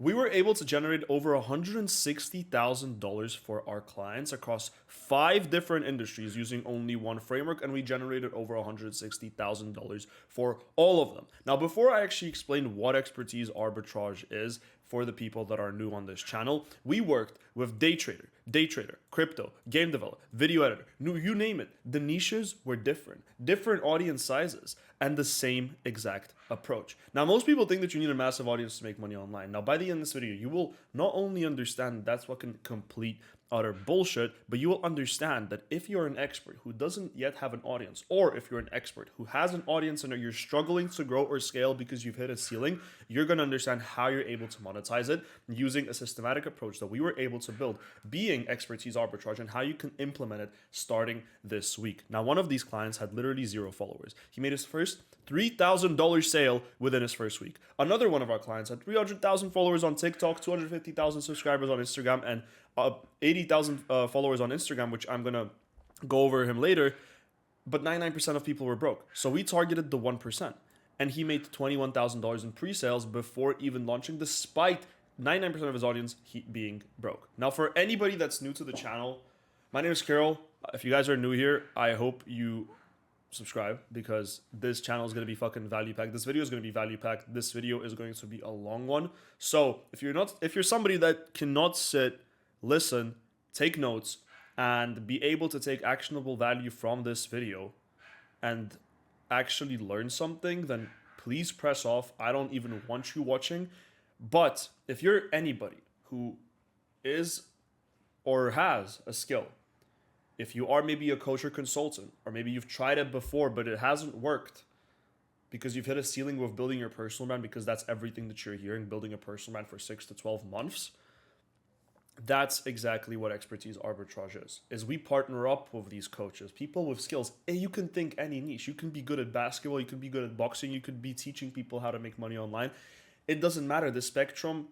We were able to generate over $160,000 for our clients across 5 different industries using only one framework, and we generated over $160,000 for all of them. Now, before I actually explain what expertise arbitrage is for the people that are new on this channel, we worked with day trader, crypto, game developer, video editor, you name it. The niches were different audience sizes, and the same exact approach. Now, most people think that you need a massive audience to make money online. Now, by the end of this video, you will not only understand that's fucking complete utter bullshit, but you will understand that if you're an expert who doesn't yet have an audience, or if you're an expert who has an audience and you're struggling to grow or scale because you've hit a ceiling, you're going to understand how you're able to monetize it using a systematic approach that we were able to build, being expertise arbitrage, and how you can implement it starting this week. Now, one of these clients had literally 0 followers. He made his first $3,000 sale within his first week. Another one of our clients had 300,000 followers on TikTok, 250,000 subscribers on Instagram, and 80,000 followers on Instagram, which I'm going to go over him later. But 99% of people were broke. So we targeted the 1%. And he made $21,000 in pre-sales before even launching, despite 99% of his audience being broke. Now, for anybody that's new to the channel, my name is Kirill. If you guys are new here, I hope you subscribe, because this channel is going to be fucking value packed. This video is going to be value packed. This video is going to be a long one. So if you're somebody that cannot sit, listen, take notes, and be able to take actionable value from this video and actually learn something, then please press off. I don't even want you watching. But if you're anybody who is or has a skill, if you are maybe a coach or consultant, or maybe you've tried it before but it hasn't worked because you've hit a ceiling with building your personal brand, because that's everything that you're hearing, building a personal brand for 6 to 12 months, that's exactly what expertise arbitrage is we partner up with these coaches, people with skills. You can think any niche. You can be good at basketball, you can be good at boxing, you could be teaching people how to make money online. It doesn't matter. The spectrum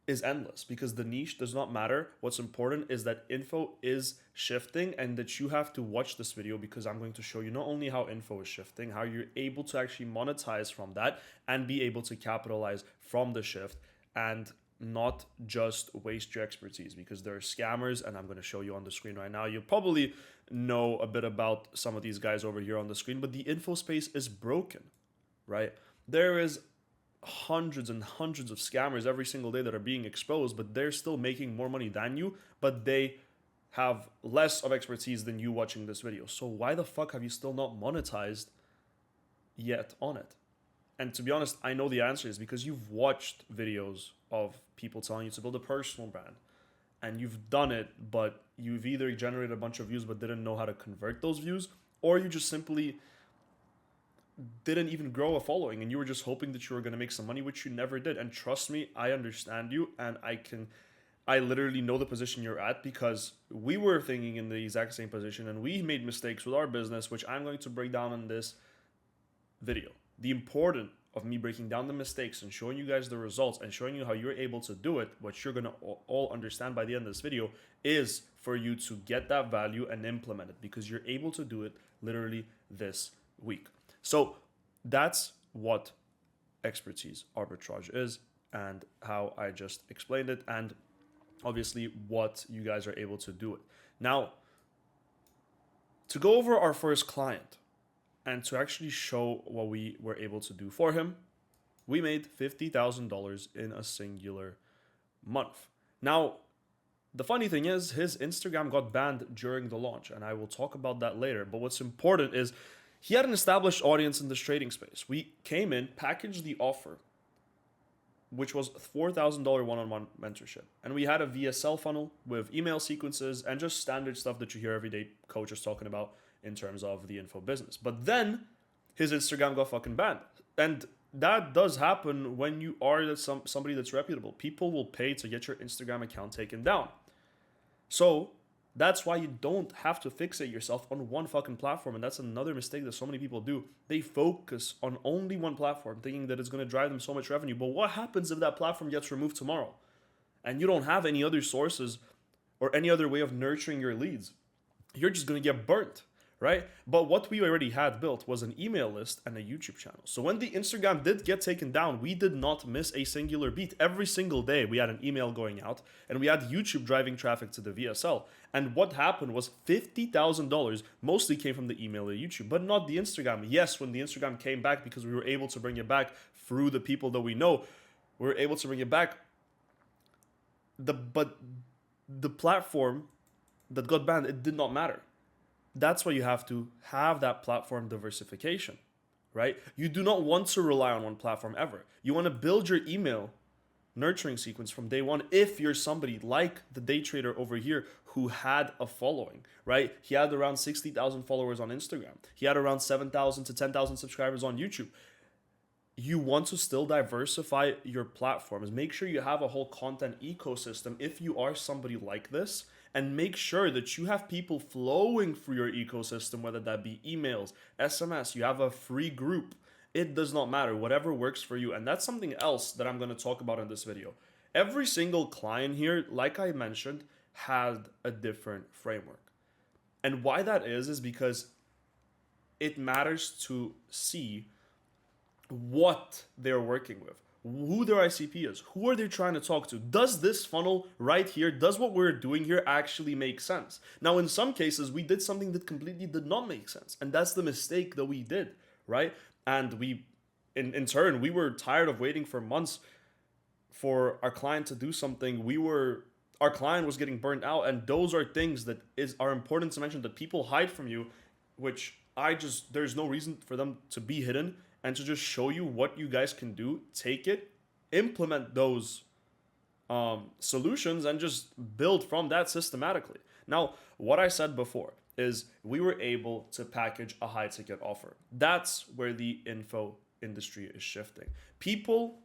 is endless because the niche does not matter. What's important is that info is shifting, and that you have to watch this video, because I'm going to show you not only how info is shifting, how you're able to actually monetize from that and be able to capitalize from the shift, and not just waste your expertise, because there are scammers, and I'm going to show you on the screen right now. You probably know a bit about some of these guys over here on the screen, but the info space is broken, right? There is hundreds and hundreds of scammers every single day that are being exposed, but they're still making more money than you, but they have less of expertise than you watching this video. So why the fuck have you still not monetized yet on it? And to be honest, I know the answer is because you've watched videos of people telling you to build a personal brand, and you've done it, but you've either generated a bunch of views but didn't know how to convert those views, or you just simply didn't even grow a following and you were just hoping that you were going to make some money, which you never did. And trust me, I understand you, and I literally know the position you're at, because we were thinking in the exact same position and we made mistakes with our business, which I'm going to break down in this video. The importance of me breaking down the mistakes and showing you guys the results and showing you how you're able to do it, what you're going to all understand by the end of this video, is for you to get that value and implement it, because you're able to do it literally this week. So that's what expertise arbitrage is, and how I just explained it, and obviously what you guys are able to do it. Now, to go over our first client and to actually show what we were able to do for him, we made $50,000 in a singular month. Now, the funny thing is, his Instagram got banned during the launch, and I will talk about that later. But what's important is he had an established audience in this trading space. We came in, packaged the offer, which was $4,000 one-on-one mentorship. And we had a VSL funnel with email sequences and just standard stuff that you hear every day coaches talking about in terms of the info business. But then his Instagram got fucking banned. And that does happen when you are somebody that's reputable. People will pay to get your Instagram account taken down. So that's why you don't have to fixate yourself on one fucking platform. And that's another mistake that so many people do. They focus on only one platform, thinking that it's going to drive them so much revenue. But what happens if that platform gets removed tomorrow and you don't have any other sources or any other way of nurturing your leads? You're just going to get burnt, right? But what we already had built was an email list and a YouTube channel. So when the Instagram did get taken down, we did not miss a singular beat. Every single day we had an email going out and we had YouTube driving traffic to the VSL. And what happened was $50,000 mostly came from the email and YouTube, but not the Instagram. Yes, when the Instagram came back, because we were able to bring it back through the people that we know, we were able to bring it back. But the platform that got banned, it did not matter. That's why you have to have that platform diversification, right? You do not want to rely on one platform ever. You want to build your email nurturing sequence from day one if you're somebody like the day trader over here who had a following, right? He had around 60,000 followers on Instagram. He had around 7,000 to 10,000 subscribers on YouTube. You want to still diversify your platforms. Make sure you have a whole content ecosystem if you are somebody like this, and make sure that you have people flowing through your ecosystem, whether that be emails, SMS, you have a free group. It does not matter, whatever works for you. And that's something else that I'm going to talk about in this video. Every single client here, like I mentioned, had a different framework. And why that is because it matters to see what they're working with, who their ICP is, who are they trying to talk to. Does this funnel right here, does what we're doing here actually make sense? Now, in some cases, we did something that completely did not make sense. And that's the mistake that we did, right? And we, in turn, we were tired of waiting for months for our client to do something. Our client was getting burnt out. And those are things that are important to mention that people hide from you, which there's no reason for them to be hidden, and to just show you what you guys can do. Take it, implement those solutions, and just build from that systematically. Now, what I said before is we were able to package a high ticket offer. That's where the info industry is shifting. People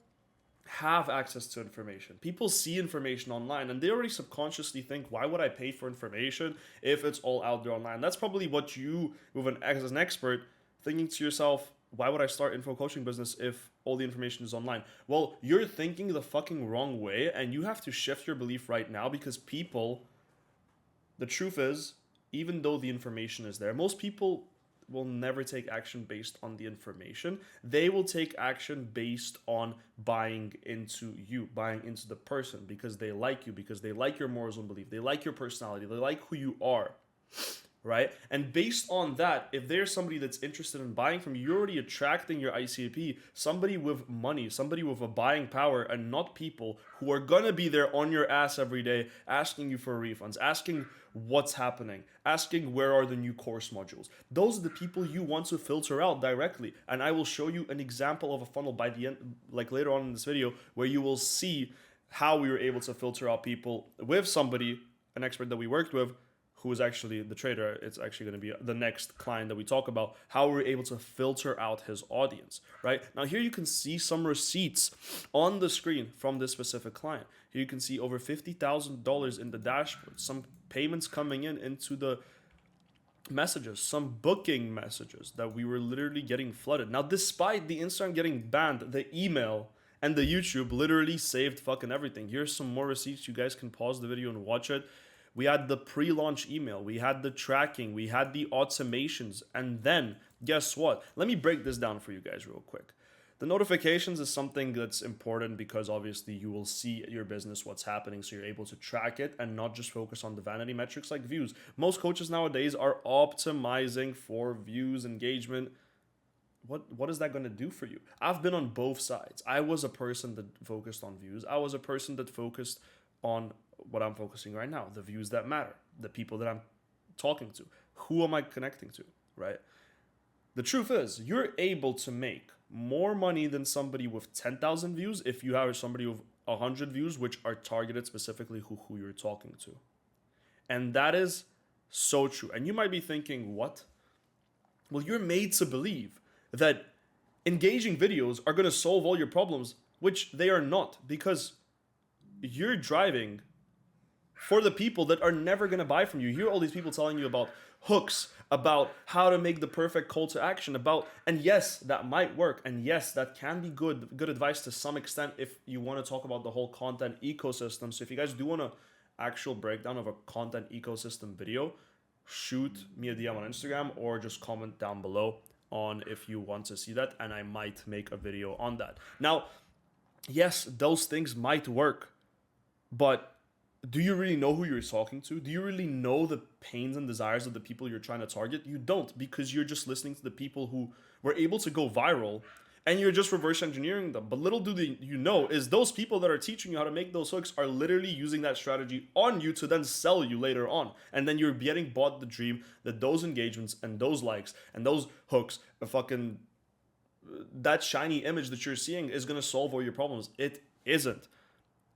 have access to information. People see information online and they already subconsciously think, why would I pay for information if it's all out there online? That's probably what you, as an expert, thinking to yourself, why would I start info coaching business if all the information is online? Well, you're thinking the fucking wrong way, and you have to shift your belief right now, because the truth is, even though the information is there, most people will never take action based on the information. They will take action based on buying into you, buying into the person, because they like you, because they like your morals and belief, they like your personality, they like who you are. Right? And based on that, if there's somebody that's interested in buying from you, you're already attracting your ICP, somebody with money, somebody with a buying power, and not people who are gonna be there on your ass every day asking you for refunds, asking what's happening, asking where are the new course modules. Those are the people you want to filter out directly. And I will show you an example of a funnel by the end, like later on in this video, where you will see how we were able to filter out people with somebody, an expert that we worked with, who is actually the trader. It's actually going to be the next client that we talk about, how we're able to filter out his audience, right? Now here you can see some receipts on the screen from this specific client. Here you can see over $50,000 in the dashboard, some payments coming into the messages, some booking messages that we were literally getting flooded. Now, despite the Instagram getting banned, the email and the YouTube literally saved fucking everything. Here's some more receipts. You guys can pause the video and watch it. We had the pre-launch email, we had the tracking, we had the automations, and then guess what? Let me break this down for you guys real quick. The notifications is something that's important because obviously you will see your business, what's happening, so you're able to track it and not just focus on the vanity metrics like views. Most coaches nowadays are optimizing for views, engagement. What is that going to do for you? I've been on both sides. I was a person that focused on views. I was a person that focused on what I'm focusing right now, the views that matter, the people that I'm talking to, who am I connecting to, right? The truth is, you're able to make more money than somebody with 10,000 views if you have somebody with 100 views, which are targeted specifically who you're talking to. And that is so true. And you might be thinking, what? Well, you're made to believe that engaging videos are going to solve all your problems, which they are not, because you're driving for the people that are never going to buy from you. You hear all these people telling you about hooks, about how to make the perfect call to action, and yes, that might work. And yes, that can be good advice to some extent if you want to talk about the whole content ecosystem. So if you guys do want an actual breakdown of a content ecosystem video, shoot me a DM on Instagram or just comment down below on if you want to see that, and I might make a video on that. Now, yes, those things might work, but do you really know who you're talking to? Do you really know the pains and desires of the people you're trying to target? You don't, because you're just listening to the people who were able to go viral, and you're just reverse engineering them. But little do you know is those people that are teaching you how to make those hooks are literally using that strategy on you to then sell you later on. And then you're getting bought the dream that those engagements and those likes and those hooks, that shiny image that you're seeing is going to solve all your problems. It isn't.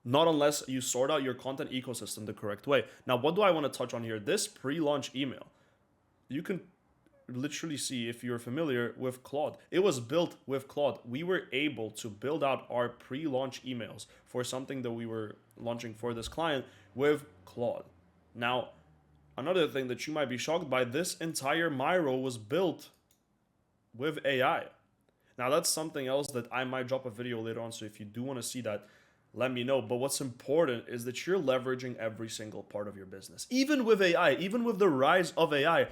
Not unless you sort out your content ecosystem the correct way. Now, what do I want to touch on here? This pre-launch email, you can literally see if you're familiar with Claude. It was built with Claude. We were able to build out our pre-launch emails for something that we were launching for this client with Claude. Now, another thing that you might be shocked by, this entire Miro was built with AI. Now, that's something else that I might drop a video later on, so if you do want to see that, let me know. But what's important is that you're leveraging every single part of your business. Even with AI, even with the rise of AI,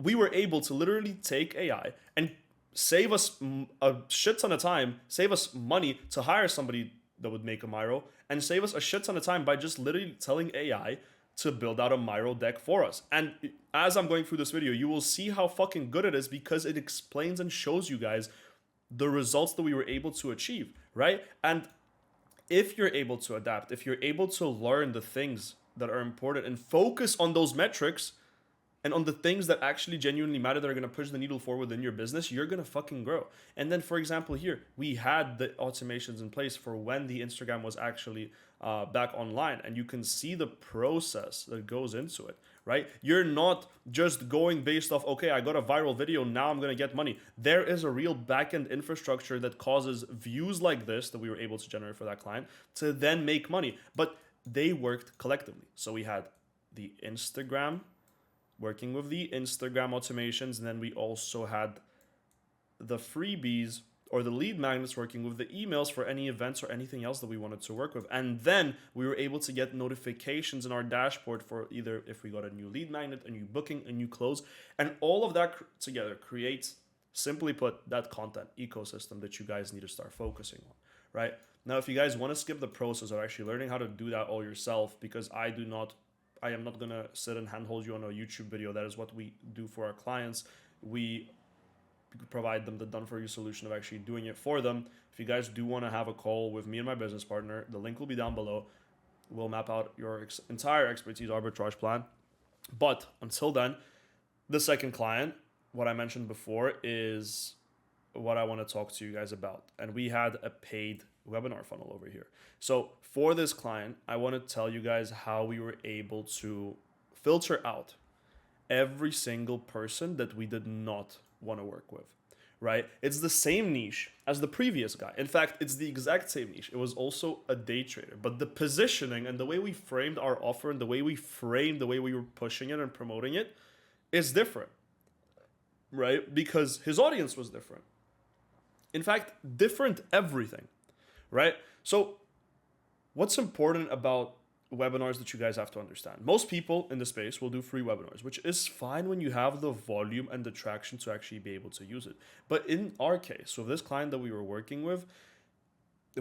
we were able to literally take AI and save us a shit ton of time, save us money to hire somebody that would make a Miro, and save us a shit ton of time by just literally telling AI to build out a Miro deck for us. And as I'm going through this video, you will see how fucking good it is, because it explains and shows you guys the results that we were able to achieve, right? And if you're able to adapt, if you're able to learn the things that are important and focus on those metrics and on the things that actually genuinely matter, that are going to push the needle forward in your business, you're going to fucking grow. And then, for example, here, we had the automations in place for when the Instagram was actually back online. And you can see the process that goes into it, right? You're not just going based off, okay, I got a viral video, now I'm going to get money. There is a real backend infrastructure that causes views like this that we were able to generate for that client to then make money. But they worked collectively. So we had the Instagram working with the Instagram automations, and then we also had the freebies or the lead magnets working with the emails for any events or anything else that we wanted to work with. And then we were able to get notifications in our dashboard for either if we got a new lead magnet, a new booking, a new close, and all of that together creates, simply put, that content ecosystem that you guys need to start focusing on, right? Now, if you guys want to skip the process of actually learning how to do that all yourself, because I am not going to sit and handhold you on a YouTube video. That is what we do for our clients. We provide them the done-for-you solution of actually doing it for them. If you guys do want to have a call with me and my business partner, the link will be down below. We'll map out your entire expertise arbitrage plan. But until then, the second client, what I mentioned before, is what I want to talk to you guys about. And we had a paid webinar funnel over here. So for this client, I want to tell you guys how we were able to filter out every single person that we did not want to work with, right? It's the same niche as the previous guy. In fact, it's the exact same niche. It was also a day trader, but the positioning and the way we framed our offer and the way we were pushing it and promoting it is different, right? Because his audience was different. In fact, different everything, right? So what's important about webinars that you guys have to understand? Most people in the space will do free webinars, which is fine when you have the volume and the traction to actually be able to use it. But in our case, with this client that we were working with,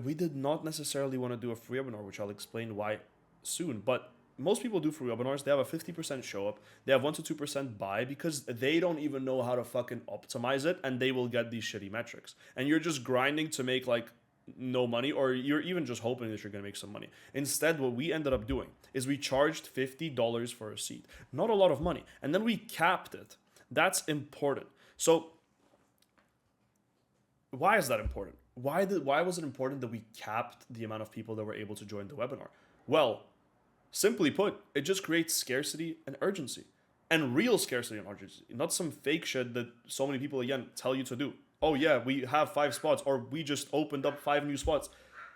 we did not necessarily want to do a free webinar, which I'll explain why soon. But most people do free webinars. They have a 50% show up. They have 1 to 2% buy because they don't even know how to fucking optimize it, and they will get these shitty metrics. And you're just grinding to make like no money, or you're even just hoping that you're going to make some money. Instead, what we ended up doing is we charged $50 for a seat. Not a lot of money. And then we capped it. That's important. So why is that important? Why was it important that we capped the amount of people that were able to join the webinar? Well, simply put, it just creates scarcity and urgency. And real scarcity and urgency. Not some fake shit that so many people, again, tell you to do. Oh yeah, we have 5 spots, or we just opened up 5 new spots.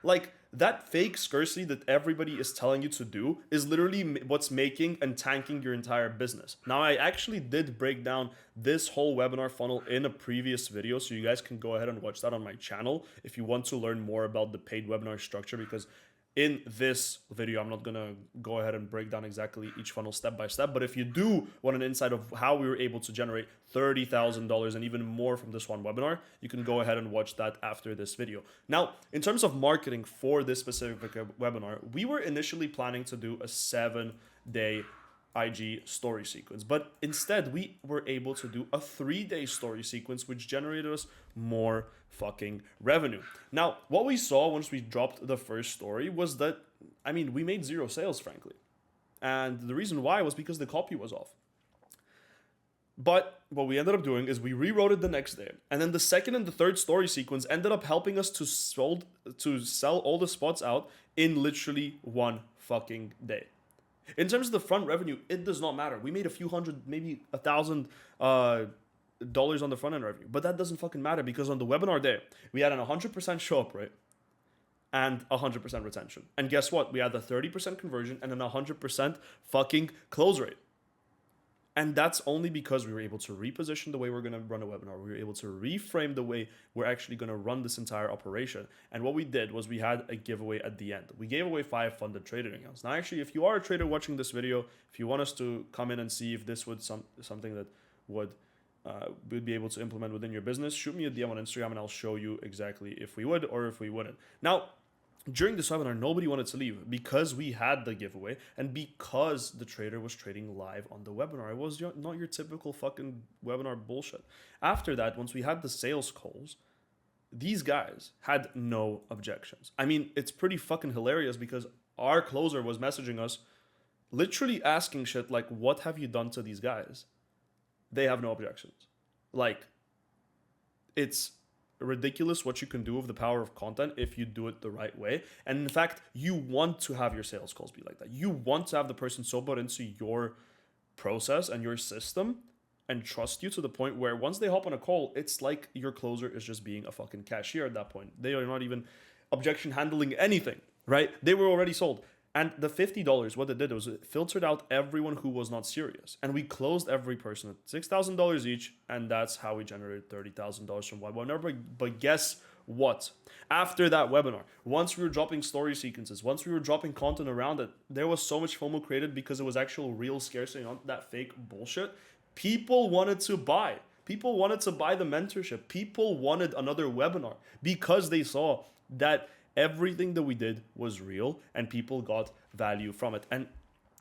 Like, that fake scarcity that everybody is telling you to do is literally what's making and tanking your entire business. Now, I actually did break down this whole webinar funnel in a previous video, so you guys can go ahead and watch that on my channel if you want to learn more about the paid webinar structure, because in this video, I'm not gonna go ahead and break down exactly each funnel step by step, but if you do want an insight of how we were able to generate $30,000 and even more from this one webinar, you can go ahead and watch that after this video. Now, in terms of marketing for this specific webinar, we were initially planning to do a 7-day IG story sequence, but instead we were able to do a 3-day story sequence, which generated us more fucking revenue. Now, what we saw once we dropped the first story was that, I mean, we made 0 sales, frankly. And the reason why was because the copy was off. But what we ended up doing is we rewrote it the next day. And then the second and the third story sequence ended up helping us to sell all the spots out in literally 1 fucking day. In terms of the front revenue, it does not matter. We made a few hundred, maybe $1,000 dollars on the front end revenue, but that doesn't fucking matter because on the webinar day, we had an 100% show up rate and 100% retention. And guess what? We had the 30% conversion and an 100% fucking close rate. And that's only because we were able to reposition the way we're going to run a webinar. We were able to reframe the way we're actually going to run this entire operation. And what we did was we had a giveaway at the end. We gave away 5 funded trading accounts. Now, actually, if you are a trader watching this video, if you want us to come in and see if this would something that would we'd be able to implement within your business, shoot me a DM on Instagram and I'll show you exactly if we would or if we wouldn't. Now, during this webinar, nobody wanted to leave because we had the giveaway and because the trader was trading live on the webinar. It was not your typical fucking webinar bullshit. After that, once we had the sales calls, these guys had no objections. I mean, it's pretty fucking hilarious because our closer was messaging us, literally asking shit like, what have you done to these guys? They have no objections. Like, it's ridiculous what you can do with the power of content if you do it the right way. And in fact, you want to have your sales calls be like that. You want to have the person so bought into your process and your system and trust you to the point where once they hop on a call, it's like your closer is just being a fucking cashier at that point. They are not even objection handling anything, right? They were already sold. And the $50, what it did was it filtered out everyone who was not serious. And we closed every person at $6,000 each. And that's how we generated $30,000 from one webinar. But guess what? After that webinar, once we were dropping story sequences, once we were dropping content around it, there was so much FOMO created because it was actual real scarcity, not that fake bullshit. People wanted to buy. People wanted to buy the mentorship. People wanted another webinar because they saw that everything that we did was real and people got value from it. And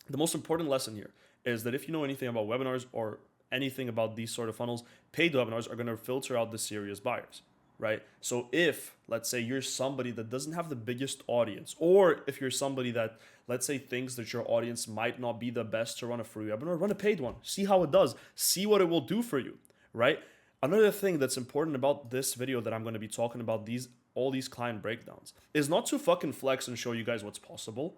the most important lesson here is that if you know anything about webinars or anything about these sort of funnels, paid webinars are going to filter out the serious buyers, right? So if, let's say, you're somebody that doesn't have the biggest audience, or if you're somebody that, let's say, thinks that your audience might not be the best to run a free webinar, run a paid one. See how it does. See what it will do for you, right? Another thing that's important about this video that I'm going to be talking about all these client breakdowns is not to fucking flex and show you guys what's possible.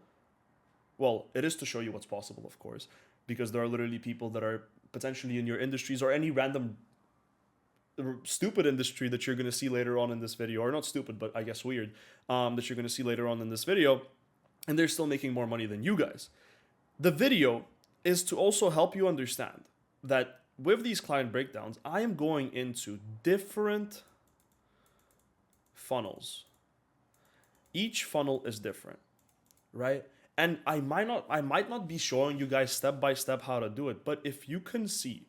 Well, it is to show you what's possible, of course, because there are literally people that are potentially in your industries or any random stupid industry that you're going to see later on in this video, or not stupid, but I guess weird, that you're going to see later on in this video, and they're still making more money than you guys. The video is to also help you understand that with these client breakdowns, I am going into different funnels. Each funnel is different, right? And I might not be showing you guys step by step how to do it, but if you can see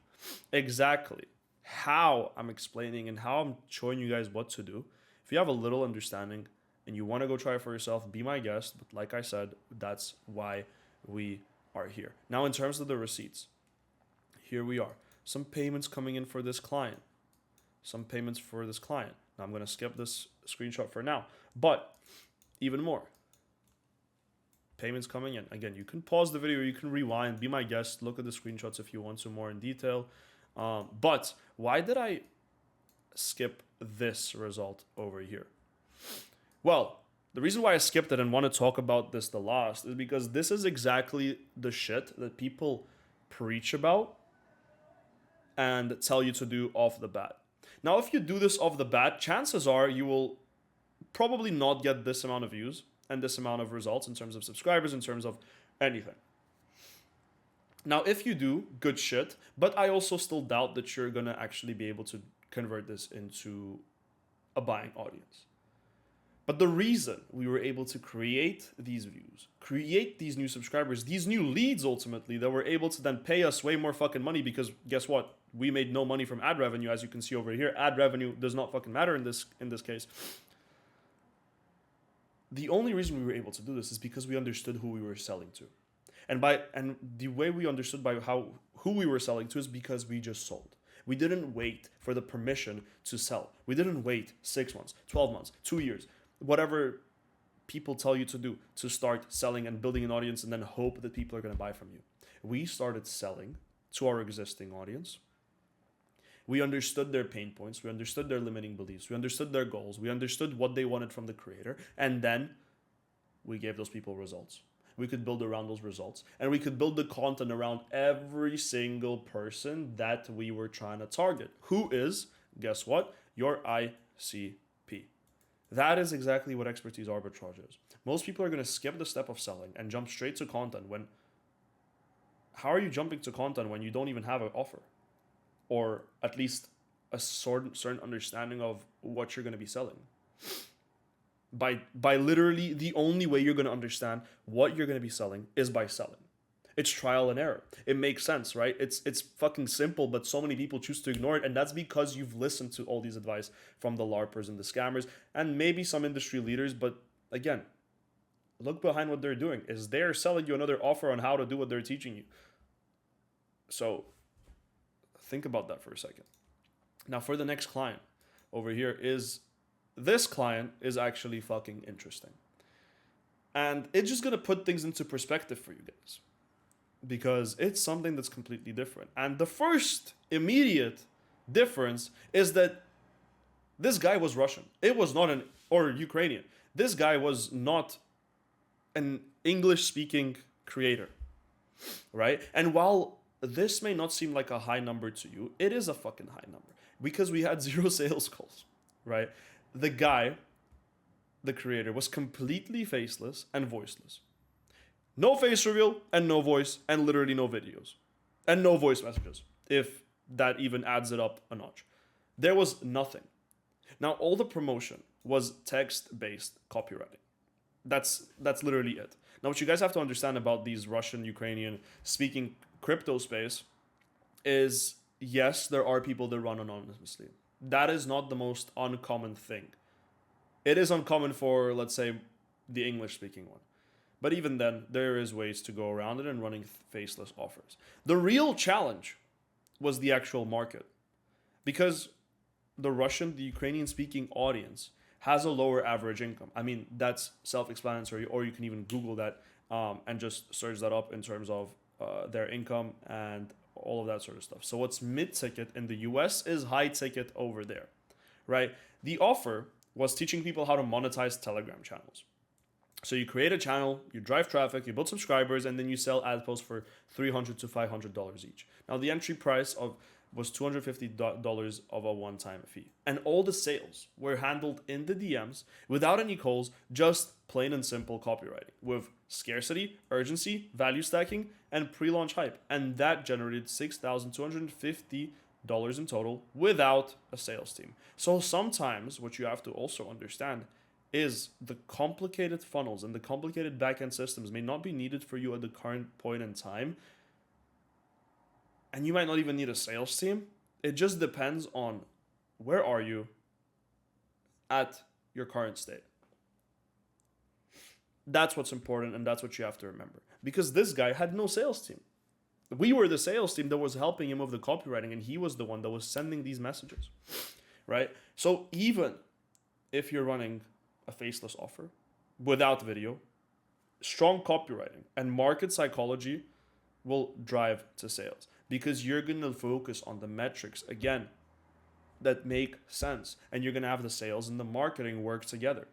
exactly how I'm explaining and how I'm showing you guys what to do, if you have a little understanding and you want to go try it for yourself, be my guest. But like I said, that's why we are here. Now, in terms of the receipts, here we are. Some payments coming in for this client. Some payments for this client. Now, I'm going to skip this screenshot for now. But even more. Payments coming in. Again, you can pause the video. You can rewind. Be my guest. Look at the screenshots if you want to more in detail. But why did I skip this result over here? Well, the reason why I skipped it and want to talk about this the last is because this is exactly the shit that people preach about and tell you to do off the bat. Now, if you do this off the bat, chances are you will probably not get this amount of views and this amount of results in terms of subscribers, in terms of anything. Now, if you do, good shit, but I also still doubt that you're going to actually be able to convert this into a buying audience. But the reason we were able to create these views, create these new subscribers, these new leads ultimately that were able to then pay us way more fucking money, because guess what? We made no money from ad revenue, as you can see over here. Ad revenue does not fucking matter in this case. The only reason we were able to do this is because we understood who we were selling to. And the way we understood by who we were selling to is because we just sold. We didn't wait for the permission to sell. We didn't wait 6 months, 12 months, 2 years, whatever people tell you to do to start selling and building an audience and then hope that people are going to buy from you. We started selling to our existing audience. We understood their pain points. We understood their limiting beliefs. We understood their goals. We understood what they wanted from the creator. And then we gave those people results. We could build around those results. And we could build the content around every single person that we were trying to target. Who is, guess what? Your ICP. That is exactly what expertise arbitrage is. Most people are going to skip the step of selling and jump straight to content when... How are you jumping to content when you don't even have an offer? Or at least a certain understanding of what you're going to be selling. By literally the only way you're going to understand what you're going to be selling is by selling. It's trial and error. It makes sense, right? It's fucking simple, but so many people choose to ignore it, and that's because you've listened to all these advice from the LARPers and the scammers and maybe some industry leaders. But again, look behind what they're doing. Is they're selling you another offer on how to do what they're teaching you. So think about that for a second. Now for the next client over here is... This client is actually fucking interesting. And it's just going to put things into perspective for you guys. Because it's something that's completely different. And the first immediate difference is that this guy was Russian. It was not or Ukrainian. This guy was not an English-speaking creator. Right? And while this may not seem like a high number to you, it is a fucking high number. Because we had 0 sales calls. Right? The guy, the creator, was completely faceless and voiceless. No face reveal and no voice and literally no videos. And no voice messages, if that even adds it up a notch. There was nothing. Now, all the promotion was text-based copywriting. That's literally it. Now, what you guys have to understand about these Russian, Ukrainian speaking crypto space is, yes, there are people that run anonymously. That is not the most uncommon thing. It is uncommon for, let's say, the English-speaking one. But even then, there is ways to go around it and running faceless offers. The real challenge was the actual market. Because the Russian, the Ukrainian-speaking audience has a lower average income. I mean, that's self-explanatory, or you can even Google that and just search that up in terms of their income and all of that sort of stuff. So what's mid-ticket in the US is high-ticket over there, right? The offer was teaching people how to monetize Telegram channels. So you create a channel, you drive traffic, you build subscribers, and then you sell ad posts for $300 to $500 each. Now the entry price was $250 of a one-time fee. And all the sales were handled in the DMs without any calls, just plain and simple copywriting with scarcity, urgency, value stacking, and pre-launch hype. And that generated $6,250 in total without a sales team. So sometimes what you have to also understand is the complicated funnels and the complicated backend systems may not be needed for you at the current point in time. And you might not even need a sales team. It just depends on where are you at your current state. That's what's important, and that's what you have to remember. Because this guy had no sales team. We were the sales team that was helping him with the copywriting, and he was the one that was sending these messages, right? So even if you're running a faceless offer without video, strong copywriting and market psychology will drive to sales. Because you're going to focus on the metrics, again, that make sense. And you're going to have the sales and the marketing work together,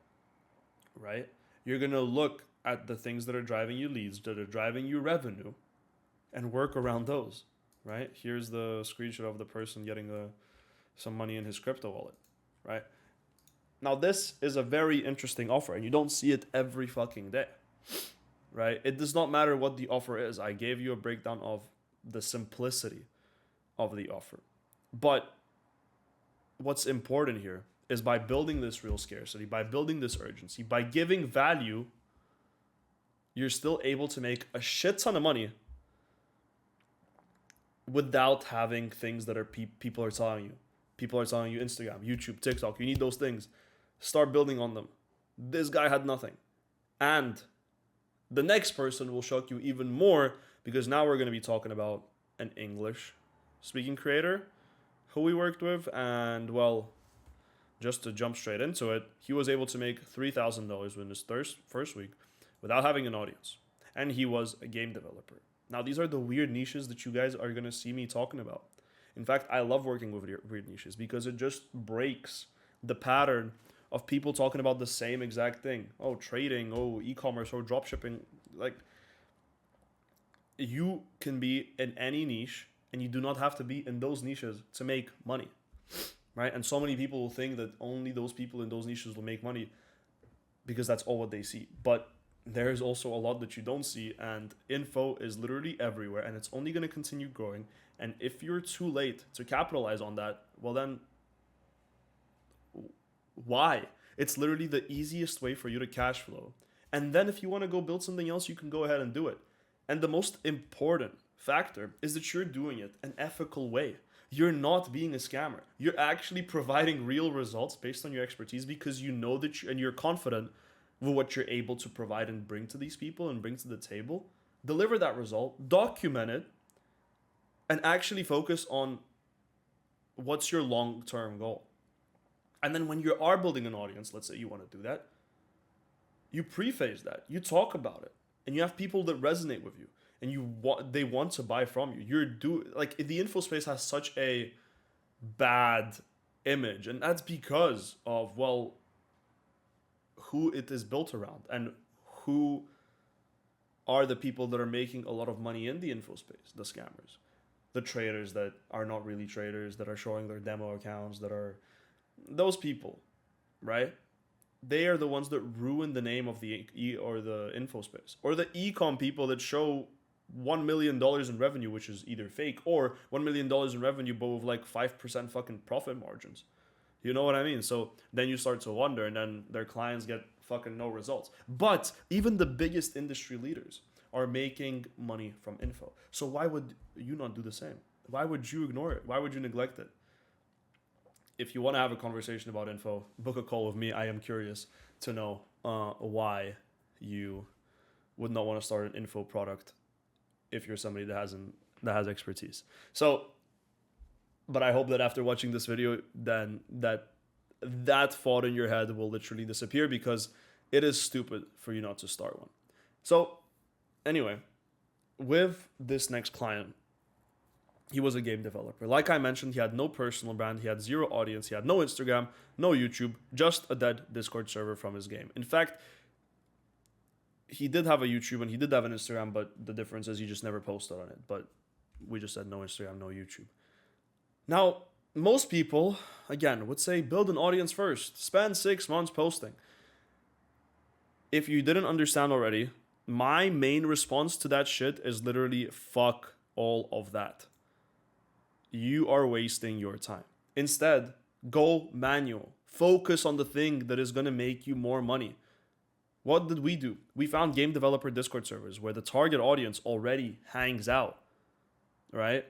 right? You're going to look at the things that are driving you leads, that are driving you revenue, and work around those, right? Here's the screenshot of the person getting some money in his crypto wallet, right? Now, this is a very interesting offer, and you don't see it every fucking day, right? It does not matter what the offer is. I gave you a breakdown of the simplicity of the offer. But what's important here is by building this real scarcity, by building this urgency, by giving value, you're still able to make a shit ton of money without having things that are people are telling you. People are telling you Instagram, YouTube, TikTok. You need those things. Start building on them. This guy had nothing. And the next person will shock you even more, because now we're going to be talking about an English speaking creator who we worked with. And well, just to jump straight into it, he was able to make $3,000 in his first week without having an audience. And he was a game developer. Now, these are the weird niches that you guys are going to see me talking about. In fact, I love working with weird niches because it just breaks the pattern of people talking about the same exact thing. Oh, trading, oh, e-commerce, or dropshipping. Like, you can be in any niche, and you do not have to be in those niches to make money, right? And so many people will think that only those people in those niches will make money because that's all what they see. But there's also a lot that you don't see, and info is literally everywhere, and it's only going to continue growing. And if you're too late to capitalize on that, well then, why? It's literally the easiest way for you to cash flow. And then if you want to go build something else, you can go ahead and do it. And the most important factor is that you're doing it an ethical way. You're not being a scammer. You're actually providing real results based on your expertise, because you know that and you're confident with what you're able to provide and bring to these people and bring to the table. Deliver that result, document it, and actually focus on what's your long-term goal. And then when you are building an audience, let's say you want to do that, you preface that, you talk about it, and you have people that resonate with you, and they want to buy from you. Like, the info space has such a bad image, and that's because of, well, who it is built around and who are the people that are making a lot of money in the info space. The scammers, the traders that are not really traders, that are showing their demo accounts, that are those people, right? They are the ones that ruin the name of the the info space, or the e-com people that show $1 million in revenue, which is either fake, or $1 million in revenue, but with like 5% fucking profit margins. You know what I mean? So then you start to wonder, and then their clients get fucking no results. But even the biggest industry leaders are making money from info. So why would you not do the same? Why would you ignore it? Why would you neglect it? If you want to have a conversation about info, book a call with me. I am curious to know why you would not want to start an info product if you're somebody that has expertise. So, but I hope that after watching this video, then that thought in your head will literally disappear, because it is stupid for you not to start one. So anyway, with this next client, he was a game developer. Like I mentioned, he had no personal brand, he had zero audience, he had no Instagram, no YouTube, just a dead Discord server from his game. In fact, he did have a YouTube and he did have an Instagram, but the difference is he just never posted on it. But we just said no Instagram, no YouTube. Now, most people, again, would say build an audience first. Spend 6 months posting. If you didn't understand already, my main response to that shit is literally fuck all of that. You are wasting your time. Instead, go manual. Focus on the thing that is going to make you more money. What did we do? We found game developer Discord servers where the target audience already hangs out, right?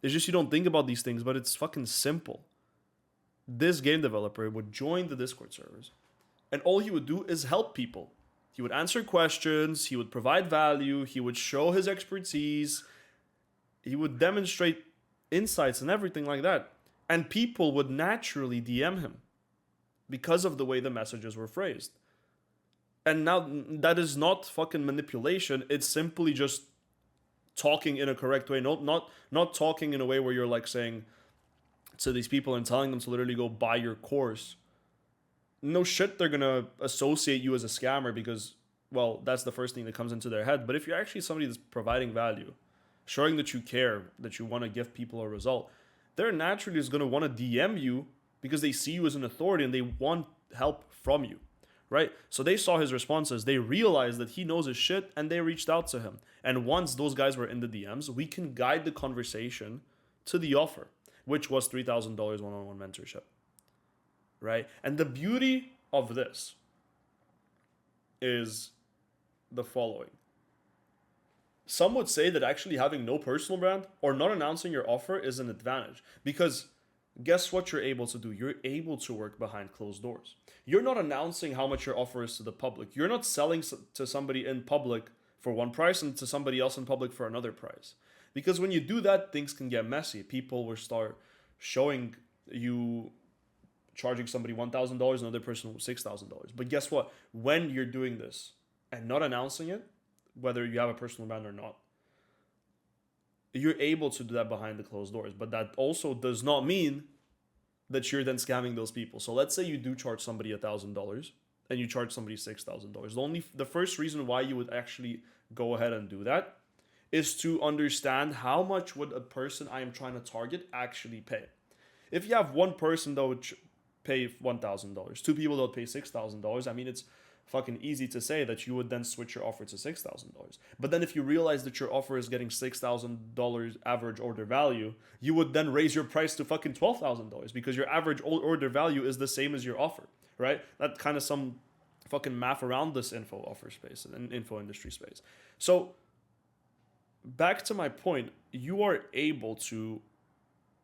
It's just you don't think about these things, but it's fucking simple. This game developer would join the Discord servers, and all he would do is help people. He would answer questions, he would provide value, he would show his expertise, he would demonstrate insights and everything like that. And people would naturally DM him because of the way the messages were phrased. And now that is not fucking manipulation, it's simply just talking in a correct way, not talking in a way where you're like saying to these people and telling them to literally go buy your course. No shit, they're gonna associate you as a scammer because, well, that's the first thing that comes into their head. But if you're actually somebody that's providing value, showing that you care, that you want to give people a result, they're naturally is gonna want to DM you because they see you as an authority and they want help from you. Right? So they saw his responses, they realized that he knows his shit, and they reached out to him. And once those guys were in the DMs, we can guide the conversation to the offer, which was $3,000 one-on-one mentorship. right? And the beauty of this is the following. Some would say that actually having no personal brand or not announcing your offer is an advantage, because guess what you're able to do? You're able to work behind closed doors. You're not announcing how much your offer is to the public. You're not selling to somebody in public for one price and to somebody else in public for another price. Because when you do that, things can get messy. People will start showing you charging somebody $1,000, another person $6,000. But guess what? When you're doing this and not announcing it, whether you have a personal brand or not, you're able to do that behind the closed doors. But that also does not mean that you're then scamming those people. So let's say you do charge somebody $1,000 and you charge somebody $6,000. The first reason why you would actually go ahead and do that is to understand how much would a person I am trying to target actually pay. If you have one person that would pay $1,000, two people that would pay $6,000, I mean, it's fucking easy to say that you would then switch your offer to $6,000. But then if you realize that your offer is getting $6,000 average order value, you would then raise your price to fucking $12,000 because your average order value is the same as your offer, right? That kind of some fucking math around this info offer space and info industry space. So back to my point, you are able to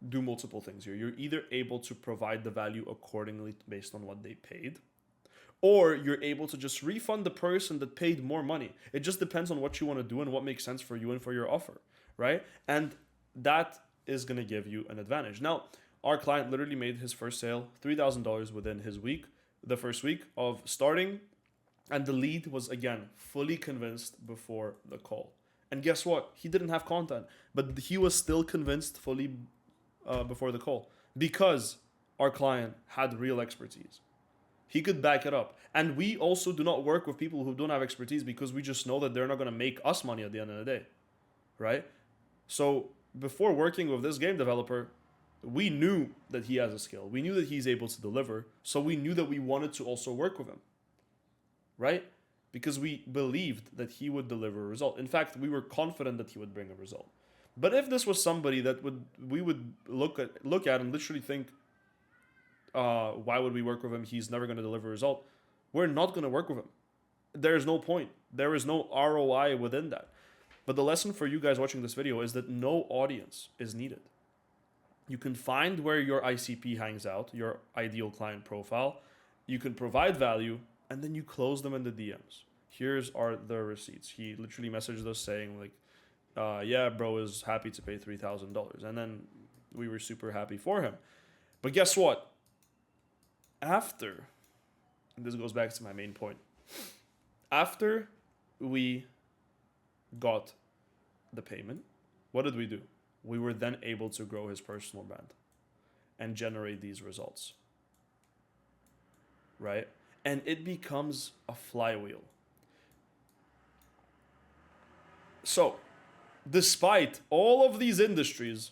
do multiple things here. You're either able to provide the value accordingly based on what they paid, or you're able to just refund the person that paid more money. It just depends on what you want to do and what makes sense for you and for your offer, right? And that is going to give you an advantage. Now, our client literally made his first sale, $3,000 within his week, the first week of starting, and the lead was, again, fully convinced before the call. And guess what? He didn't have content, but he was still convinced fully before the call because our client had real expertise. He could back it up. And we also do not work with people who don't have expertise because we just know that they're not going to make us money at the end of the day, right? So before working with this game developer, we knew that he has a skill. We knew that he's able to deliver. So we knew that we wanted to also work with him, right? Because we believed that he would deliver a result. In fact, we were confident that he would bring a result. But if this was somebody that we would look at and literally think, why would we work with him? He's never going to deliver a result. We're not going to work with him. There is no point. There is no ROI within that. But the lesson for you guys watching this video is that no audience is needed. You can find where your ICP hangs out, your ideal client profile. You can provide value, and then you close them in the DMs. Here's the receipts. He literally messaged us saying like, yeah, bro is happy to pay $3,000. And then we were super happy for him. But guess what? After, and this goes back to my main point, after we got the payment, what did we do? We were then able to grow his personal brand and generate these results, right? And it becomes a flywheel. So, despite all of these industries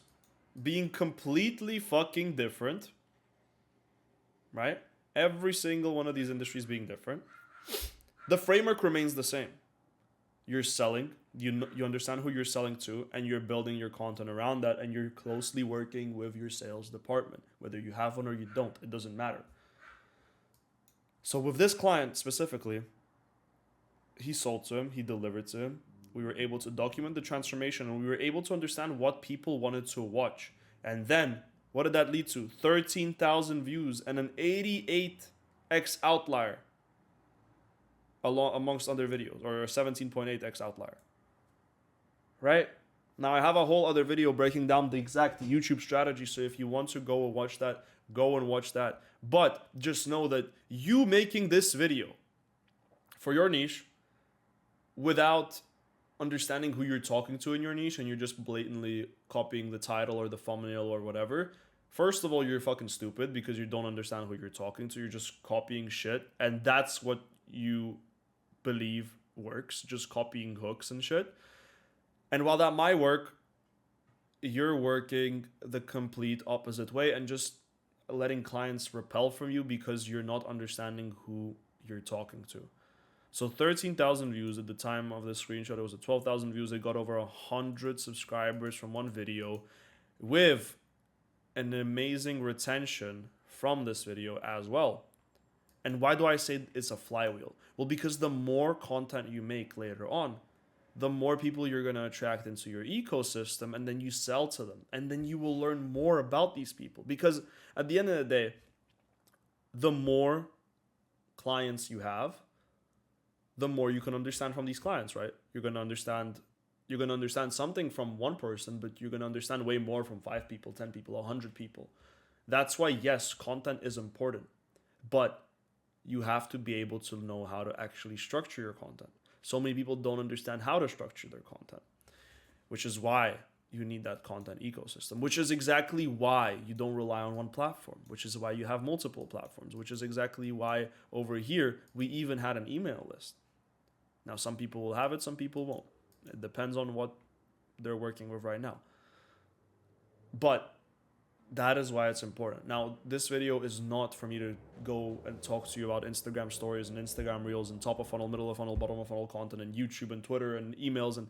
being completely fucking different, right? Every single one of these industries being different, the framework remains the same. You're selling, you understand who you're selling to, and you're building your content around that, and you're closely working with your sales department. Whether you have one or you don't, it doesn't matter. So with this client specifically, he sold to him, he delivered to him. We were able to document the transformation, and we were able to understand what people wanted to watch. And then, what did that lead to? 13,000 views and an 88x outlier amongst other videos, or a 17.8x outlier. Right? Now, I have a whole other video breaking down the exact YouTube strategy, so if you want to go and watch that, go and watch that. But just know that you making this video for your niche without understanding who you're talking to in your niche, and you're just blatantly copying the title or the thumbnail or whatever, first of all, you're fucking stupid because you don't understand who you're talking to. You're just copying shit, and that's what you believe works, just copying hooks and shit. And while that might work, you're working the complete opposite way and just letting clients repel from you because you're not understanding who you're talking to. So 13,000 views at the time of the screenshot. It was at 12,000 views. It got over 100 subscribers from one video with an amazing retention from this video as well. And why do I say it's a flywheel? Well, because the more content you make later on, the more people you're going to attract into your ecosystem, and then you sell to them. And then you will learn more about these people. Because at the end of the day, the more clients you have, the more you can understand from these clients, right? You're going to understand something from one person, but you're going to understand way more from 5 people, 10 people, 100 people. That's why, yes, content is important, but you have to be able to know how to actually structure your content. So many people don't understand how to structure their content, which is why you need that content ecosystem, which is exactly why you don't rely on one platform, which is why you have multiple platforms, which is exactly why over here we even had an email list. Now, some people will have it, some people won't. It depends on what they're working with right now. But that is why it's important. Now, this video is not for me to go and talk to you about Instagram stories and Instagram reels and top of funnel, middle of funnel, bottom of funnel content and YouTube and Twitter and emails and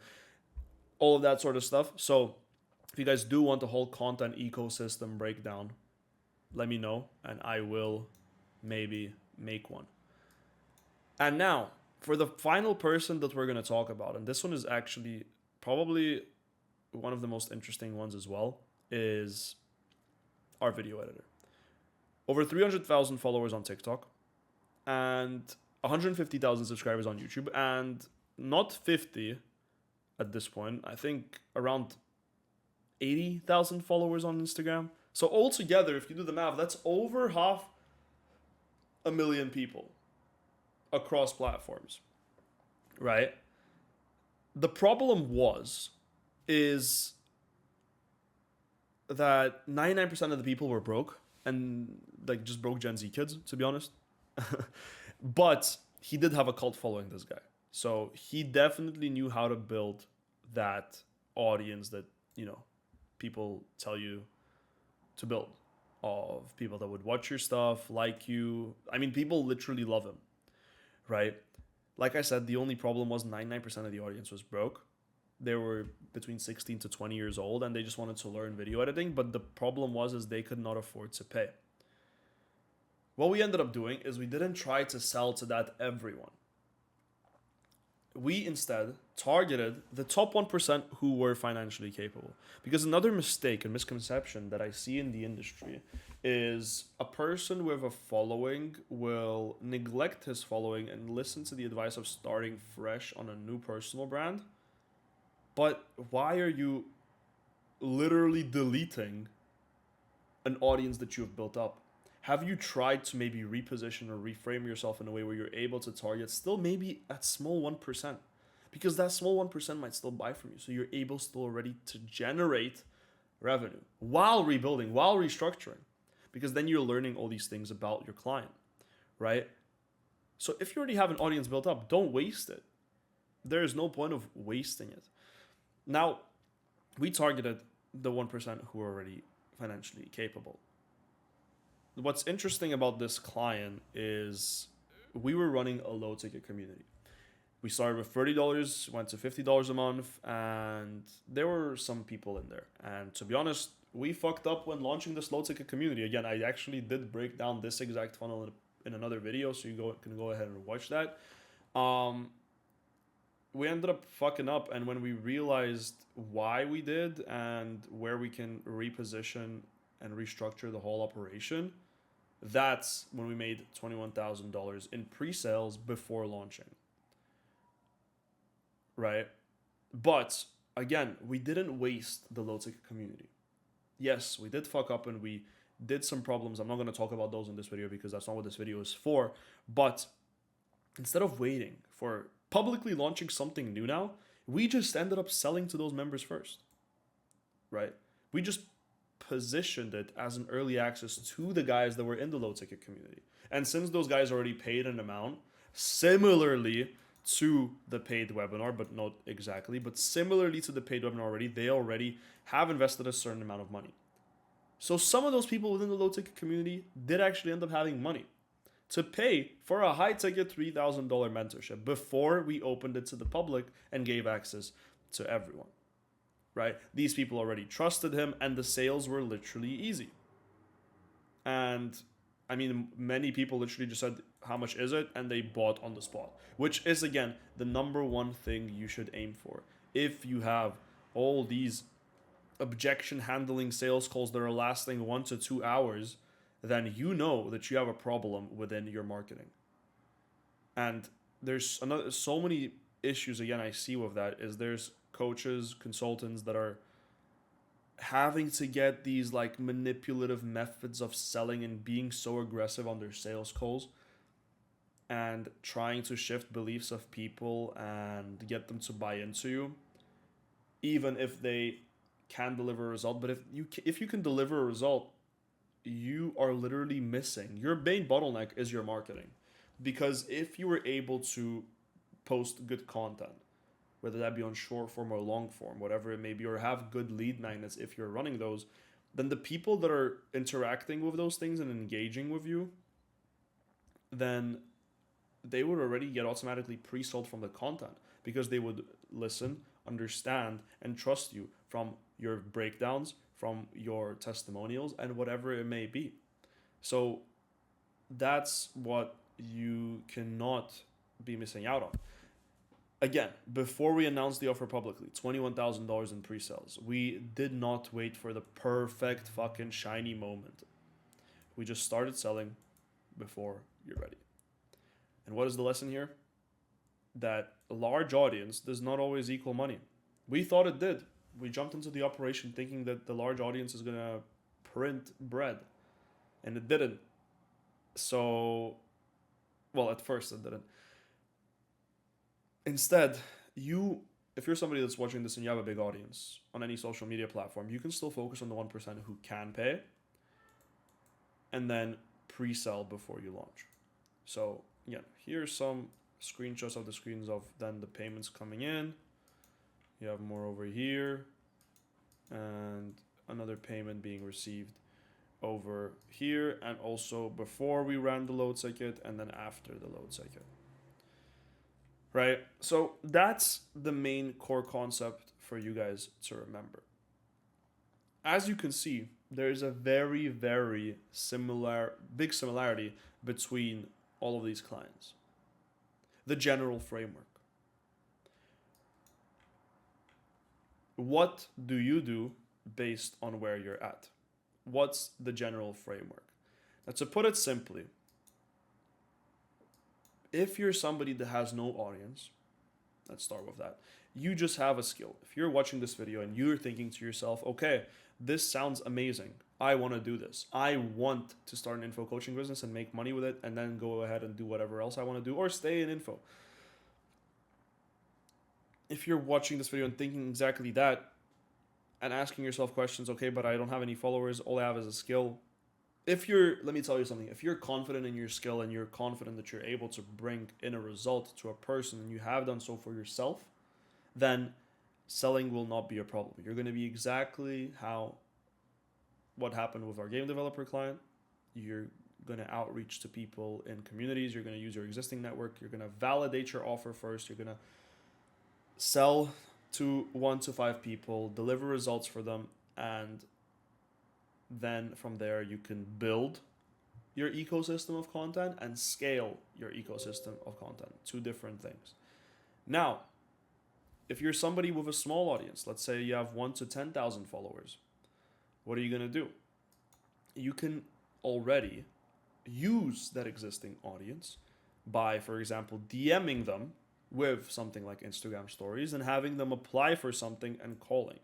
all of that sort of stuff. So if you guys do want the whole content ecosystem breakdown, let me know and I will maybe make one. And now, for the final person that we're going to talk about, and this one is actually probably one of the most interesting ones as well, is our video editor. Over 300,000 followers on TikTok and 150,000 subscribers on YouTube, and not 50 at this point. I think around 80,000 followers on Instagram. So altogether, if you do the math, that's over 500,000 people across platforms, right? The problem is that 99% of the people were broke, and like just broke Gen Z kids, to be honest. But he did have a cult following, this guy. So he definitely knew how to build that audience that, people tell you to build, of people that would watch your stuff, like you. I mean, people literally love him, right? Like I said, the only problem was 99% of the audience was broke. They were between 16 to 20 years old, and they just wanted to learn video editing. But the problem is they could not afford to pay. What we ended up doing is we didn't try to sell to that everyone. We instead targeted the top 1% who were financially capable. Because another mistake and misconception that I see in the industry is a person with a following will neglect his following and listen to the advice of starting fresh on a new personal brand. But why are you literally deleting an audience that you have built up? Have you tried to maybe reposition or reframe yourself in a way where you're able to target still maybe at small 1%? Because that small 1% might still buy from you. So you're able still already to generate revenue while rebuilding, while restructuring. Because then you're learning all these things about your client, right? So if you already have an audience built up, don't waste it. There is no point of wasting it. Now, we targeted the 1% who are already financially capable. What's interesting about this client is we were running a low ticket community. We started with $30, went to $50 a month, and there were some people in there. And to be honest, we fucked up when launching this low ticket community. Again, I actually did break down this exact funnel in another video, so you can go ahead and watch that. We ended up fucking up, and when we realized why we did and where we can reposition and restructure the whole operation, that's when we made $21,000 in pre-sales before launching, right? But again, we didn't waste the low ticket community. Yes, we did fuck up and we did some problems. I'm not going to talk about those in this video because that's not what this video is for. But instead of waiting for publicly launching something new now, we just ended up selling to those members first, right? We just positioned it as an early access to the guys that were in the low ticket community. And since those guys already paid an amount, similarly to the paid webinar, but not exactly, but similarly to the paid webinar already, they already have invested a certain amount of money. So some of those people within the low ticket community did actually end up having money to pay for a high ticket $3,000 mentorship before we opened it to the public and gave access to everyone, right? These people already trusted him and the sales were literally easy. And I mean, many people literally just said, how much is it? And they bought on the spot, which is, again, the number one thing you should aim for. If you have all these objection handling sales calls that are lasting 1 to 2 hours, then you know that you have a problem within your marketing. And there's another so many issues again I see with that is there's coaches, consultants that are having to get these like manipulative methods of selling and being so aggressive on their sales calls and trying to shift beliefs of people and get them to buy into you even if they can deliver a result. But if you can deliver a result, you are literally missing your main bottleneck is your marketing, because if you were able to post good content, whether that be on short form or long form, whatever it may be, or have good lead magnets if you're running those, then the people that are interacting with those things and engaging with you, then they would already get automatically pre-sold from the content because they would listen, understand, and trust you from your breakdowns, from your testimonials, and whatever it may be. So that's what you cannot be missing out on. Again, before we announced the offer publicly, $21,000 in pre-sales, we did not wait for the perfect fucking shiny moment. We just started selling before you're ready. And what is the lesson here? That a large audience does not always equal money. We thought it did. We jumped into the operation thinking that the large audience is going to print bread, and it didn't. So, well, at first it didn't. Instead, if you're somebody that's watching this and you have a big audience on any social media platform, you can still focus on the 1% who can pay and then pre-sell before you launch. So, again, here's some screenshots of the screens of then the payments coming in. You have more over here and another payment being received over here, and also before we ran the load ticket and then after the load ticket. Right? So that's the main core concept for you guys to remember. As you can see, there's a very, very big similarity between all of these clients. The general framework. What do you do based on where you're at? What's the general framework? Now, to put it simply, if you're somebody that has no audience, let's start with that. You just have a skill. If you're watching this video and you're thinking to yourself, okay, this sounds amazing. I want to do this. I want to start an info coaching business and make money with it and then go ahead and do whatever else I want to do or stay in info. If you're watching this video and thinking exactly that and asking yourself questions, okay, but I don't have any followers, all I have is a skill. Let me tell you something, if you're confident in your skill and you're confident that you're able to bring in a result to a person and you have done so for yourself, then selling will not be a problem. You're going to be exactly what happened with our game developer client. You're going to outreach to people in communities. You're going to use your existing network. You're going to validate your offer first. You're going to sell to 1 to 5 people, deliver results for them, and then from there you can build your ecosystem of content and scale your ecosystem of content. Two different things. Now, if you're somebody with a small audience, let's say you have 1 to 10,000 followers, what are you going to do? You can already use that existing audience by, for example, DMing them with something like Instagram stories and having them apply for something and calling.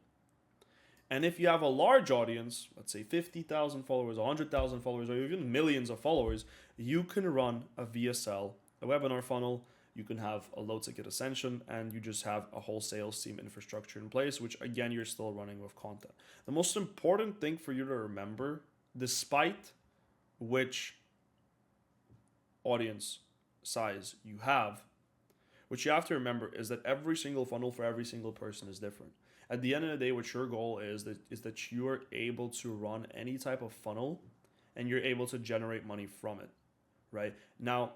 And if you have a large audience, let's say 50,000 followers, 100,000 followers, or even millions of followers, you can run a VSL, a webinar funnel. You can have a low ticket ascension, and you just have a whole sales team infrastructure in place, which again, you're still running with content. The most important thing for you to remember, despite which audience size you have, what you have to remember is that every single funnel for every single person is different. At the end of the day, what your goal is that you're able to run any type of funnel and you're able to generate money from it, right? Now,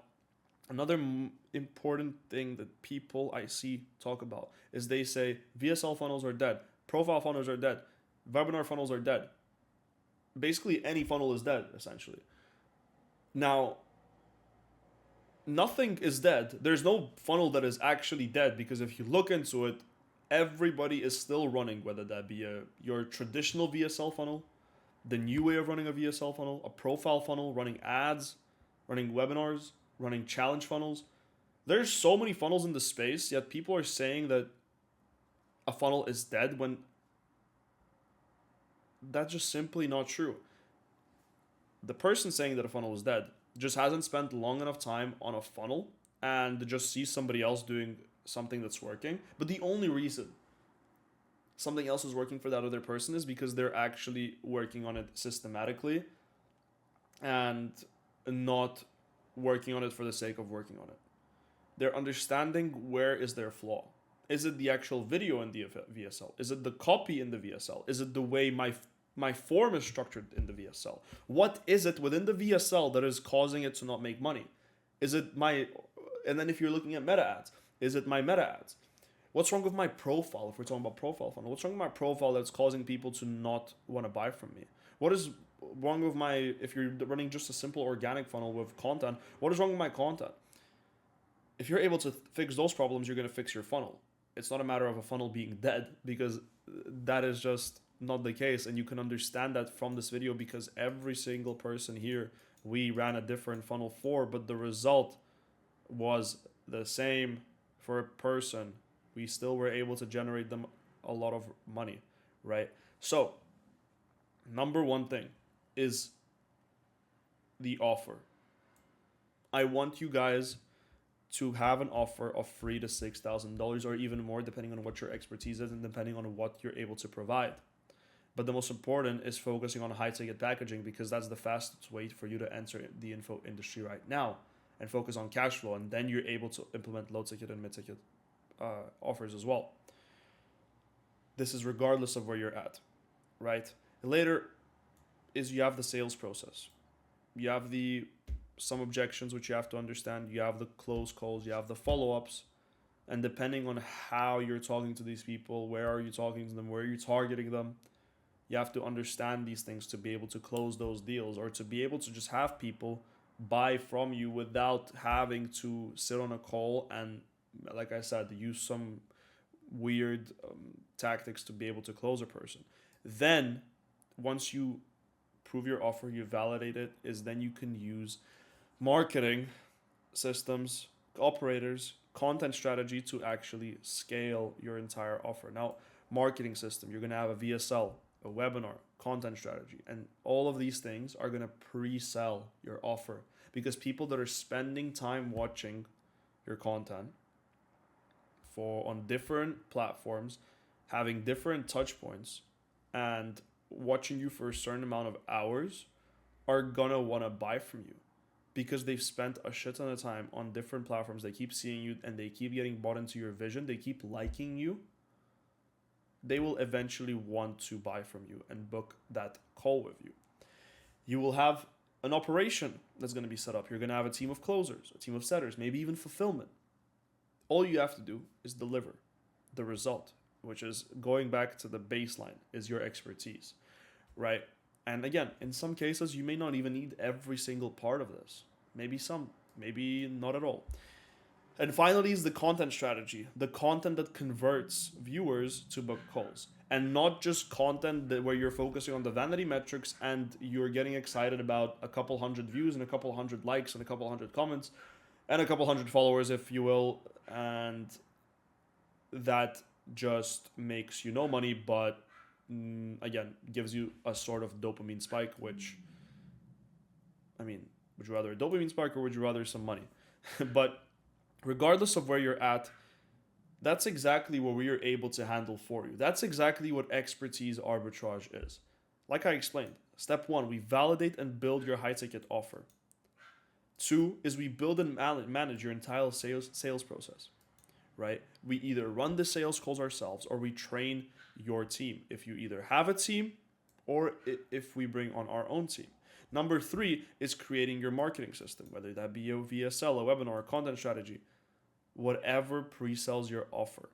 another important thing that people I see talk about is they say VSL funnels are dead, profile funnels are dead, webinar funnels are dead. Basically, any funnel is dead, essentially. Now, nothing is dead. There's no funnel that is actually dead, because if you look into it, everybody is still running, whether that be your traditional VSL funnel, the new way of running a VSL funnel, a profile funnel, running ads, running webinars, running challenge funnels. There's so many funnels in the space, yet people are saying that a funnel is dead when that's just simply not true. The person saying that a funnel is dead just hasn't spent long enough time on a funnel and just sees somebody else doing something that's working. But the only reason something else is working for that other person is because they're actually working on it systematically and not working on it for the sake of working on it. They're understanding where is their flaw. Is it the actual video in the VSL? Is it the copy in the VSL? Is it the way my form is structured in the VSL? What is it within the VSL that is causing it to not make money? Is it my, and then if you're looking at meta ads, is it my meta ads? What's wrong with my profile? If we're talking about profile funnel, what's wrong with my profile that's causing people to not want to buy from me? What is wrong with my, if you're running just a simple organic funnel with content, what is wrong with my content? If you're able to fix those problems, you're going to fix your funnel. It's not a matter of a funnel being dead, because that is just not the case. And you can understand that from this video, because every single person here, we ran a different funnel for, but the result was the same for a person. We still were able to generate them a lot of money, right? So, number one thing is the offer. I want you guys to have an offer of $3,000 to $6,000 or even more, depending on what your expertise is and depending on what you're able to provide. But the most important is focusing on high ticket packaging, because that's the fastest way for you to enter the info industry right now, and focus on cash flow. And then you're able to implement low ticket and mid ticket offers as well. This is regardless of where you're at, right? Later is you have the sales process. You have some objections which you have to understand. You have the close calls, you have the follow-ups, and depending on how you're talking to these people, where are you talking to them, where are you targeting them, you have to understand these things to be able to close those deals, or to be able to just have people buy from you without having to sit on a call and, like I said, use some weird tactics to be able to close a person. Then once you prove your offer, you validate it, is then you can use marketing systems, operators, content strategy to actually scale your entire offer. Now, marketing system, you're going to have a VSL, a webinar, content strategy, and all of these things are going to pre-sell your offer, because people that are spending time watching your content on different platforms, having different touch points, and watching you for a certain amount of hours are going to want to buy from you, because they've spent a shit ton of time on different platforms. They keep seeing you and they keep getting bought into your vision. They keep liking you. They will eventually want to buy from you and book that call with you. You will have an operation that's going to be set up. You're going to have a team of closers, a team of setters, maybe even fulfillment. All you have to do is deliver the result, which is going back to the baseline, is your expertise, right? And again, in some cases, you may not even need every single part of this. Maybe some, maybe not at all. And finally is the content strategy, the content that converts viewers to book calls. And not just content where you're focusing on the vanity metrics and you're getting excited about a couple hundred views and a couple hundred likes and a couple hundred comments and a couple hundred followers, if you will. And that just makes you no money, but again, gives you a sort of dopamine spike, which, I mean, would you rather a dopamine spike or would you rather some money? But regardless of where you're at, that's exactly what we are able to handle for you. That's exactly what expertise arbitrage is. Like I explained, step one, we validate and build your high ticket offer. Two is we build and manage your entire sales process, right? We either run the sales calls ourselves or we train your team, if you either have a team or if we bring on our own team. Number three is creating your marketing system, whether that be a VSL, a webinar, a content strategy, whatever pre-sells your offer.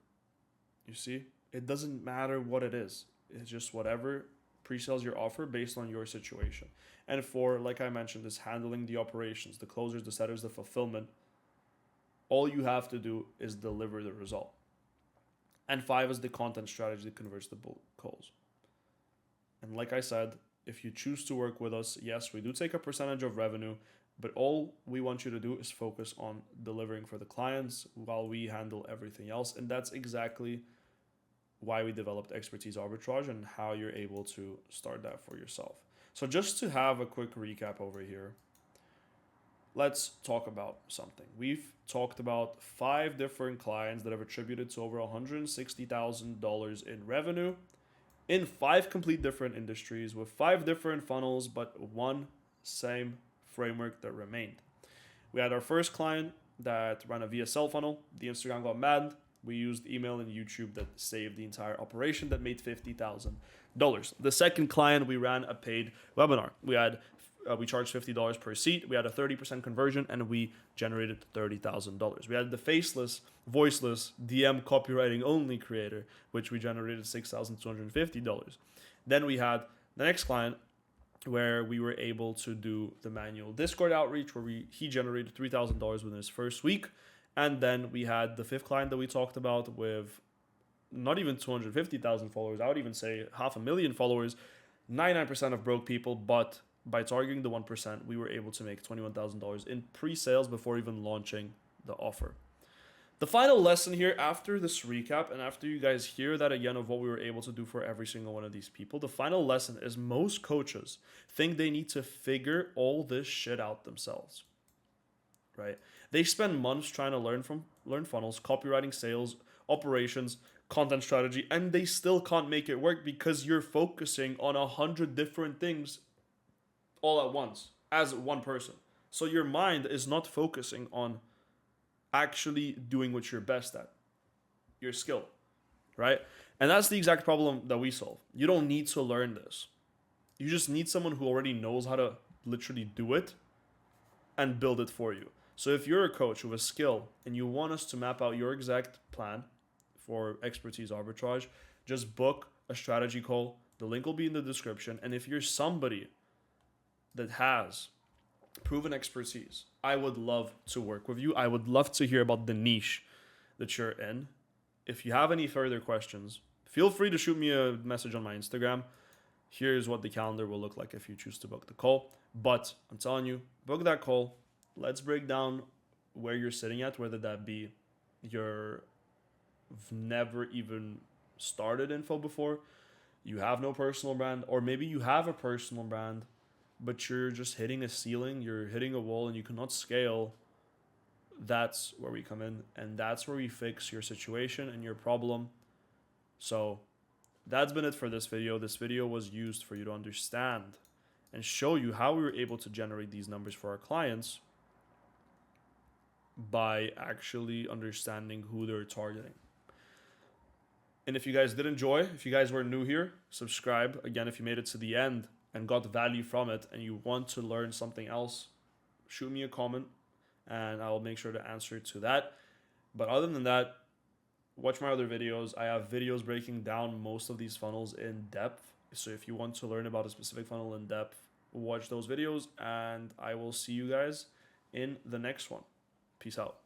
You see, it doesn't matter what it is. It's just whatever pre-sales your offer based on your situation. And 4, like I mentioned, is handling the operations, the closers, the setters, the fulfillment. All you have to do is deliver the result. And 5 is the content strategy that converts the bulk calls. And like I said, if you choose to work with us, yes, we do take a percentage of revenue, but all we want you to do is focus on delivering for the clients while we handle everything else. And that's exactly why we developed Expertise Arbitrage and how you're able to start that for yourself. So just to have a quick recap over here, let's talk about something. We've talked about 5 different clients that have attributed to over $160,000 in revenue in 5 complete different industries with 5 different funnels, but one same framework that remained. We had our first client that ran a VSL funnel. The Instagram got mad. We used email and YouTube that saved the entire operation that made $50,000. The second client, we ran a paid webinar. We charged $50 per seat. We had a 30% conversion and we generated $30,000. We had the faceless, voiceless, DM copywriting only creator, which we generated $6,250. Then we had the next client where we were able to do the manual Discord outreach where he generated $3,000 within his first week. And then we had the 5th client that we talked about with not even 250,000 followers. I would even say 500,000 followers, 99% of broke people, but by targeting the 1%, we were able to make $21,000 in pre-sales before even launching the offer. The final lesson here after this recap and after you guys hear that again of what we were able to do for every single one of these people, the final lesson is most coaches think they need to figure all this shit out themselves, right? They spend months trying to learn funnels, copywriting, sales, operations, content strategy, and they still can't make it work because you're focusing on 100 different things all at once as one person. So your mind is not focusing on actually doing what you're best at, your skill, right? And that's the exact problem that we solve. You don't need to learn this. You just need someone who already knows how to literally do it and build it for you. So if you're a coach with a skill and you want us to map out your exact plan for Expertise Arbitrage, just book a strategy call. The link will be in the description. And if you're somebody that has proven expertise, I would love to work with you. I would love to hear about the niche that you're in. If you have any further questions, feel free to shoot me a message on my Instagram. Here's what the calendar will look like if you choose to book the call. But I'm telling you, book that call. Let's break down where you're sitting at, whether that be you've never even started info before, you have no personal brand, or maybe you have a personal brand, but you're just hitting a ceiling, you're hitting a wall, and you cannot scale. That's where we come in, and that's where we fix your situation and your problem. So that's been it for this video. This video was used for you to understand and show you how we were able to generate these numbers for our clients by actually understanding who they're targeting. And if you guys did enjoy, if you guys were new here, subscribe. Again, if you made it to the end and got value from it and you want to learn something else, shoot me a comment and I'll make sure to answer to that. But other than that, watch my other videos. I have videos breaking down most of these funnels in depth. So if you want to learn about a specific funnel in depth, watch those videos and I will see you guys in the next one. Peace out.